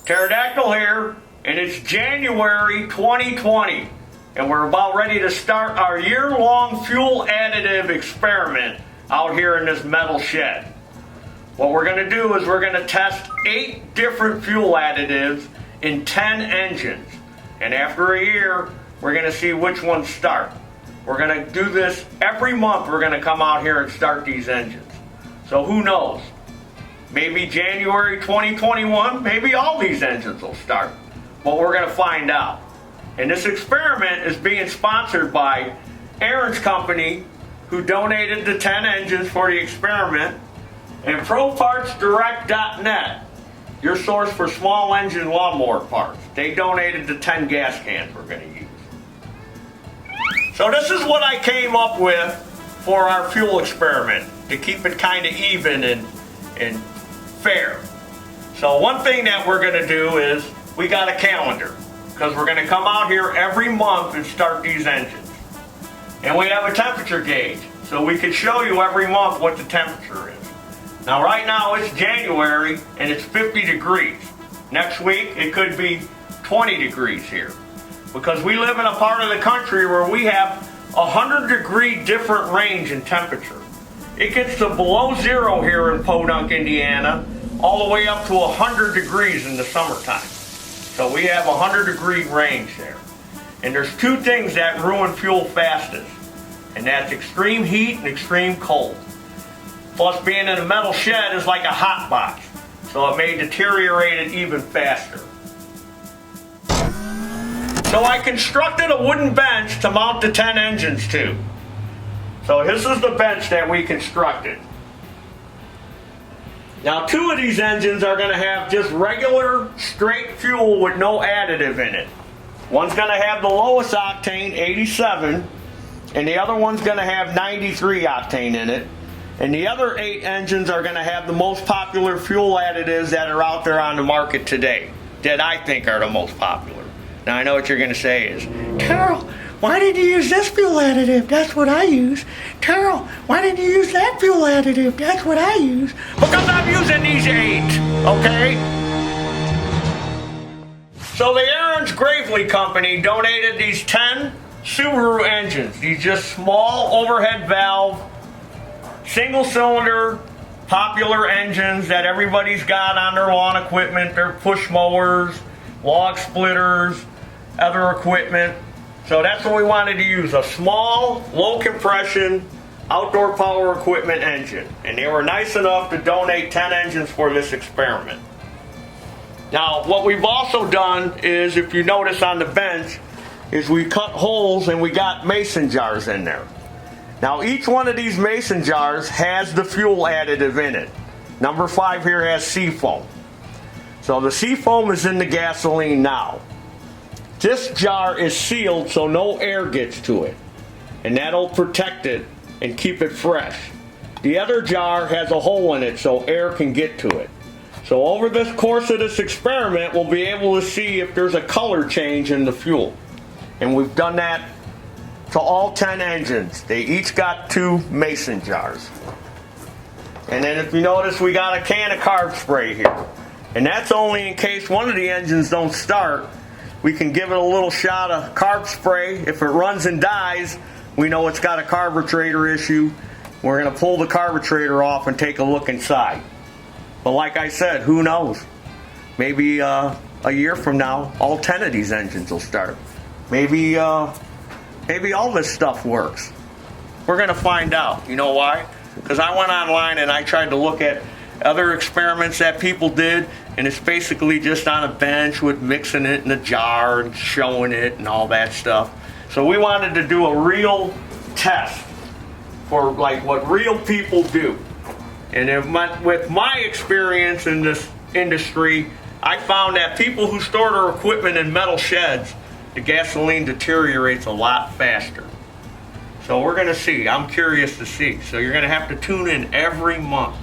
Pterodactyl here, and it's January 2020, and we're about ready to start our year-long fuel additive experiment out here in this metal shed. What we're going to do is we're going to test 8 different fuel additives in 10 engines, and after a year, we're going to see which ones start. We're going to do this every month. We're going to come out here and start these engines. So who knows? Maybe January 2021, maybe all these engines will start. But we're going to find out. And this experiment is being sponsored by Ariens company, who donated the 10 engines for the experiment, and ProPartsDirect.net, your source for small engine lawnmower parts. They donated the 10 gas cans we're going to use. So this is what I came up with for our fuel experiment, to keep it kind of even and fair. So one thing that we're going to do is we got a calendar, because we're going to come out here every month and start these engines. And we have a temperature gauge, so we can show you every month what the temperature is. Now right now it's January and it's 50 degrees. Next week it could be 20 degrees here, because we live in a part of the country where we have 100-degree different range in temperature. It gets to below zero here in Podunk, Indiana, all the way up to 100 degrees in the summertime. So we have a 100-degree range there. And there's 2 things that ruin fuel fastest, and that's extreme heat and extreme cold. Plus, being in a metal shed is like a hot box, so it may deteriorate it even faster. So I constructed a wooden bench to mount the 10 engines to. So this is the bench that we constructed. Now 2 of these engines are going to have just regular straight fuel with no additive in it. One's going to have the lowest octane, 87, and the other one's going to have 93 octane in it. And the other 8 engines are going to have the most popular fuel additives that are out there on the market today, that I think are the most popular. Now I know what you're going to say is, Taryl, why did you use this fuel additive? That's what I use. Taryl, why did you use that fuel additive? That's what I use. Because I'm using these 8, okay? So the Ariens Gravely company donated these 10 Subaru engines. These just small overhead valve, single cylinder, popular engines that everybody's got on their lawn equipment, their push mowers, log splitters, other equipment. So that's what we wanted to use, a small, low compression, outdoor power equipment engine. And they were nice enough to donate 10 engines for this experiment. Now what we've also done is, if you notice on the bench, is we cut holes and we got mason jars in there. Now each one of these mason jars has the fuel additive in it. Number 5 here has seafoam. So the seafoam is in the gasoline now. This jar is sealed so no air gets to it, and that'll protect it and keep it fresh. The other jar has a hole in it so air can get to it. So over the course of this experiment, we'll be able to see if there's a color change in the fuel. And we've done that to all 10 engines. They each got 2 mason jars. And then if you notice, we got a can of carb spray here. And that's only in case one of the engines don't start. We can give it a little shot of carb spray. If it runs and dies, we know it's got a carburetor issue. We're going to pull the carburetor off and take a look inside. But like I said, who knows? Maybe a year from now, all 10 of these engines will start. Maybe all this stuff works. We're going to find out. You know why? Because I went online and I tried to look at other experiments that people did, and it's basically just on a bench with mixing it in a jar and showing it and all that stuff. So we wanted to do a real test for like what real people do. And with my experience in this industry, I found that people who store their equipment in metal sheds, the gasoline deteriorates a lot faster. So we're going to see. I'm curious to see. So you're going to have to tune in every month.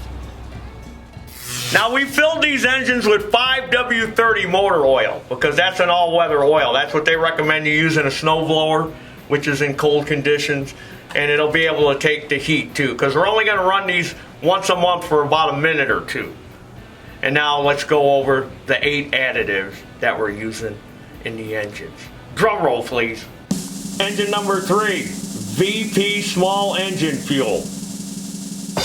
Now we filled these engines with 5W30 motor oil, because that's an all-weather oil. That's what they recommend you use in a snowblower, which is in cold conditions, and it'll be able to take the heat too, because we're only going to run these once a month for about a minute or 2. And now let's go over the 8 additives that we're using in the engines. Drum roll, please. Engine number 3, VP small engine fuel.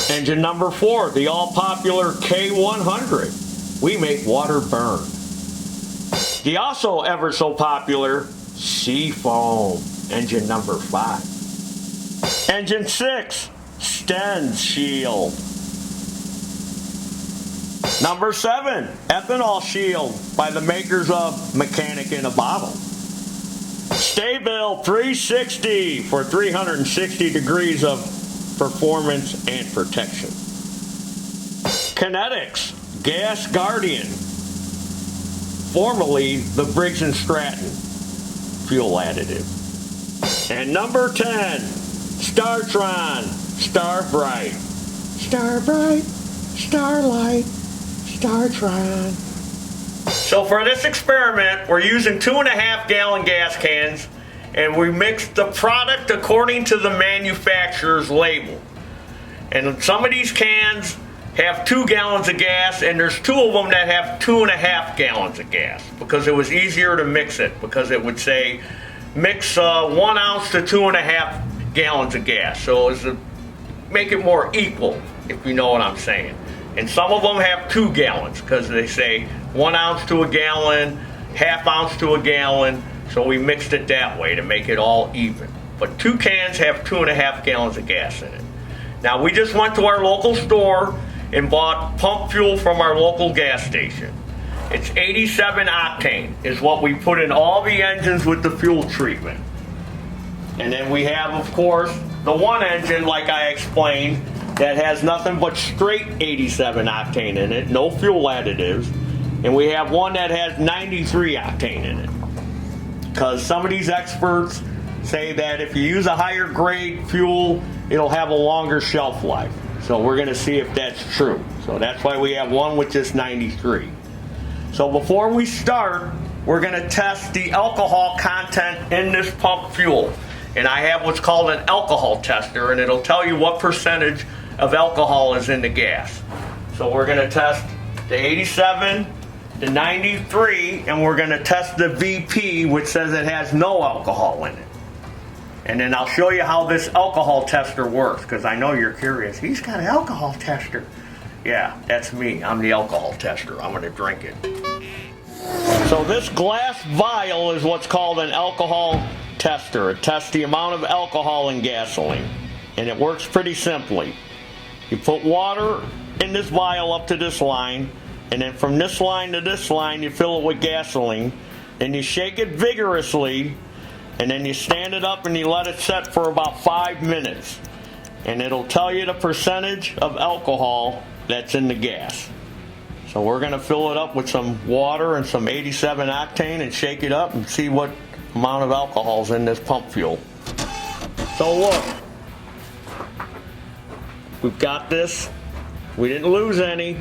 Engine number 4, the all-popular K100. We make water burn. The also ever so popular Seafoam. Engine number 5. Engine 6, Sten Shield. Number 7, Ethanol Shield by the makers of Mechanic in a Bottle. Sta-Bil 360 for 360 degrees of performance and protection. Kinetics Gas Guardian, formerly the Briggs & Stratton fuel additive. And number 10, Startron Starbright. Starbright, Starlight, Startron. So for this experiment, we're using 2.5 gallon gas cans, and we mixed the product according to the manufacturer's label. And some of these cans have 2 gallons of gas, and there's 2 of them that have 2.5 gallons of gas, because it was easier to mix it, because it would say mix 1 ounce to 2.5 gallons of gas. So it was to make it more equal, if you know what I'm saying. And some of them have 2 gallons, because they say 1 ounce to a gallon, ½ ounce to a gallon. So we mixed it that way to make it all even. But 2 cans have 2.5 gallons of gas in it. Now we just went to our local store and bought pump fuel from our local gas station. It's 87 octane is what we put in all the engines with the fuel treatment. And then we have, of course, the one engine, like I explained, that has nothing but straight 87 octane in it, no fuel additives. And we have one that has 93 octane in it. Because some of these experts say that if you use a higher grade fuel, it'll have a longer shelf life. So we're going to see if that's true. So that's why we have one with just 93. So before we start, we're going to test the alcohol content in this pump fuel. And I have what's called an alcohol tester, and it'll tell you what percentage of alcohol is in the gas. So we're going to test the 87, the 93, and we're going to test the VP, which says it has no alcohol in it. And then I'll show you how this alcohol tester works, because I know you're curious. He's got an alcohol tester. Yeah, that's me. I'm the alcohol tester. I'm going to drink it. So this glass vial is what's called an alcohol tester. It tests the amount of alcohol in gasoline. And it works pretty simply. You put water in this vial up to this line, and then from this line to this line you fill it with gasoline, and you shake it vigorously, and then you stand it up and you let it set for about 5 minutes, and it'll tell you the percentage of alcohol that's in the gas. So we're going to fill it up with some water and some 87 octane and shake it up and see what amount of alcohol is in this pump fuel. So look, we've got this. We didn't lose any.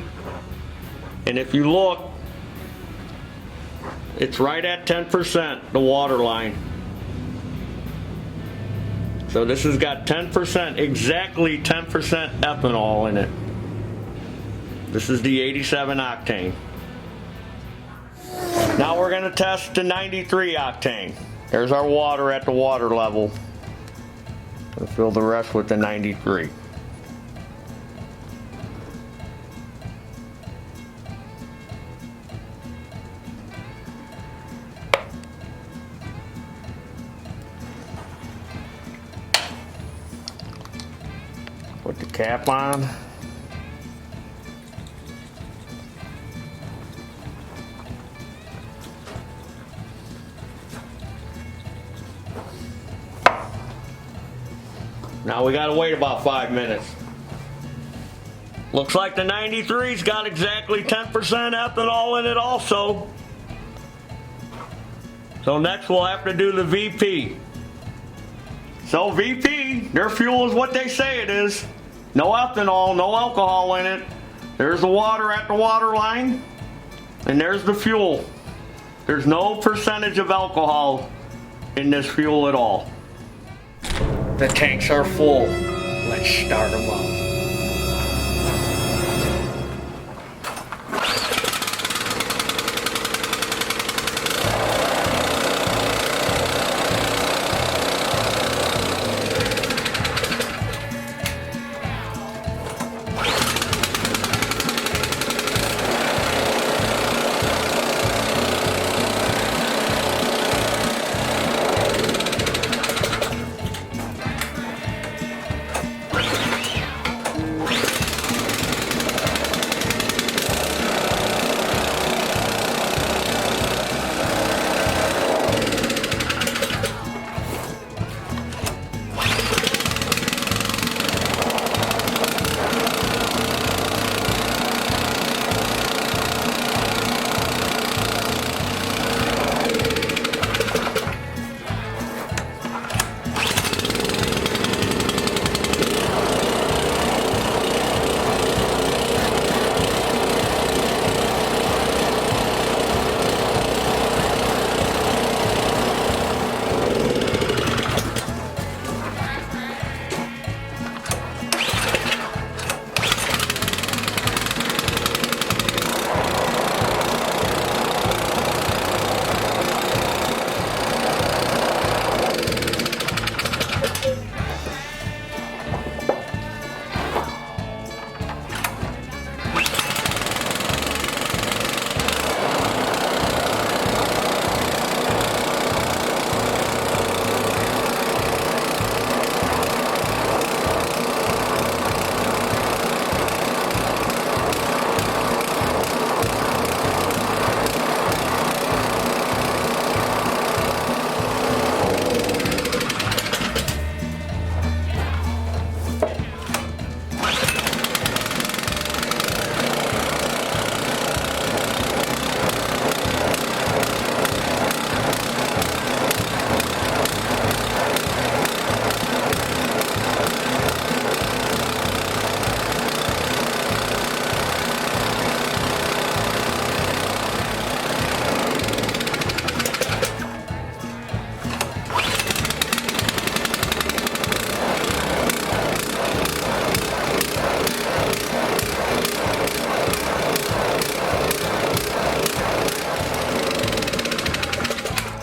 And if you look, it's right at 10%, the water line. So this has got 10%, exactly 10% ethanol in it. This is the 87 octane. Now we're going to test the 93 octane. There's our water at the water level. We'll fill the rest with the 93. Put the cap on. Now we gotta wait about 5 minutes. Looks like the 93's got exactly 10% ethanol in it also. So next we'll have to do the VP. So VP, their fuel is what they say it is. No ethanol, no alcohol in it. There's the water at the water line, and there's the fuel. There's no percentage of alcohol in this fuel at all. The tanks are full. Let's start them up.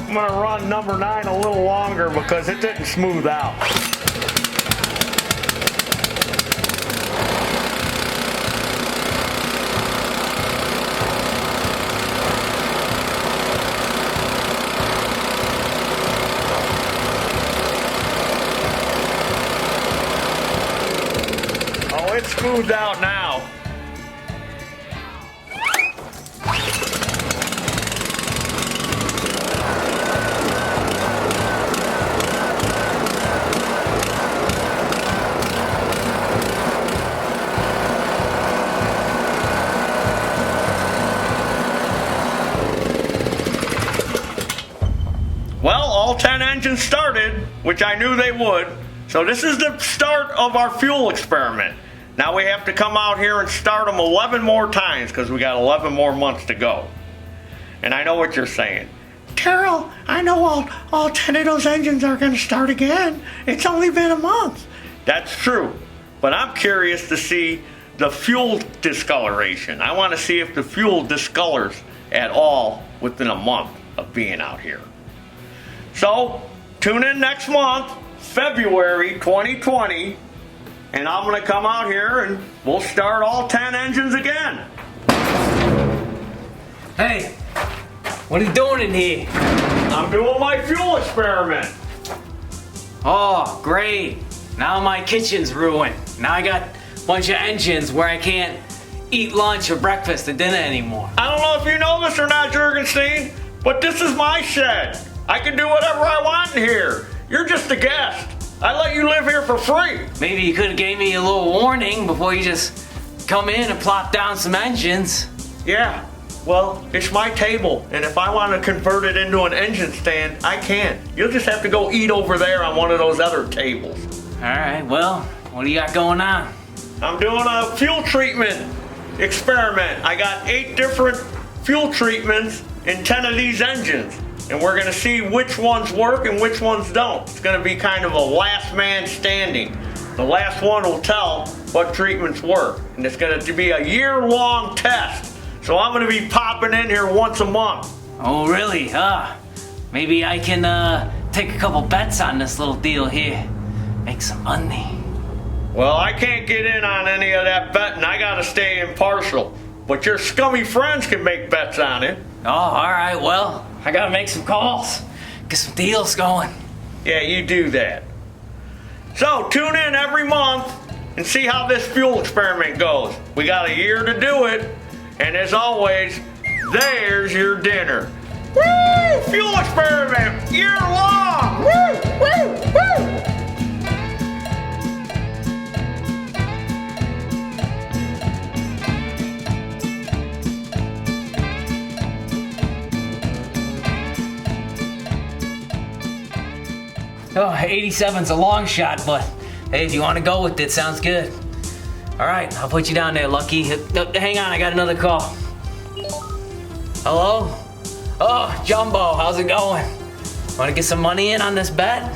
I'm gonna run number 9 a little longer because it didn't smooth out. Oh, it's smoothed out now. Well, all 10 engines started, which I knew they would. So this is the start of our fuel experiment. Now we have to come out here and start them 11 more times because we got 11 more months to go. And I know what you're saying. Taryl, I know all 10 of those engines are going to start again. It's only been a month. That's true. But I'm curious to see the fuel discoloration. I want to see if the fuel discolors at all within a month of being out here. So, tune in next month, February 2020, and I'm going to come out here and we'll start all 10 engines again. Hey, what are you doing in here? I'm doing my fuel experiment. Oh, great. Now my kitchen's ruined. Now I got a bunch of engines where I can't eat lunch or breakfast or dinner anymore. I don't know if you know this or not, Jurgenstein, but this is my shed. I can do whatever I want in here. You're just a guest. I let you live here for free. Maybe you could have gave me a little warning before you just come in and plop down some engines. Yeah, well, it's my table, and if I want to convert it into an engine stand, I can. You'll just have to go eat over there on one of those other tables. All right, well, what do you got going on? I'm doing a fuel treatment experiment. I got 8 different fuel treatments in 10 of these engines. And we're gonna see which ones work and which ones don't. It's gonna be kind of a last man standing. The last one will tell what treatments work. And it's gonna be a year-long test. So I'm gonna be popping in here once a month. Oh, really? Maybe I can take a couple bets on this little deal here. Make some money. Well, I can't get in on any of that betting. I gotta stay impartial. But your scummy friends can make bets on it. Oh, all right, well, I gotta make some calls. Get some deals going. Yeah, you do that. So tune in every month and see how this fuel experiment goes. We got a year to do it. And as always, there's your dinner. Woo! Fuel experiment, year long. Woo! Woo! Woo! Oh, 87's a long shot, but hey, if you want to go with it, sounds good. All right, I'll put you down there, Lucky. Hang on, I got another call. Hello? Oh, Jumbo, how's it going? Want to get some money in on this bet?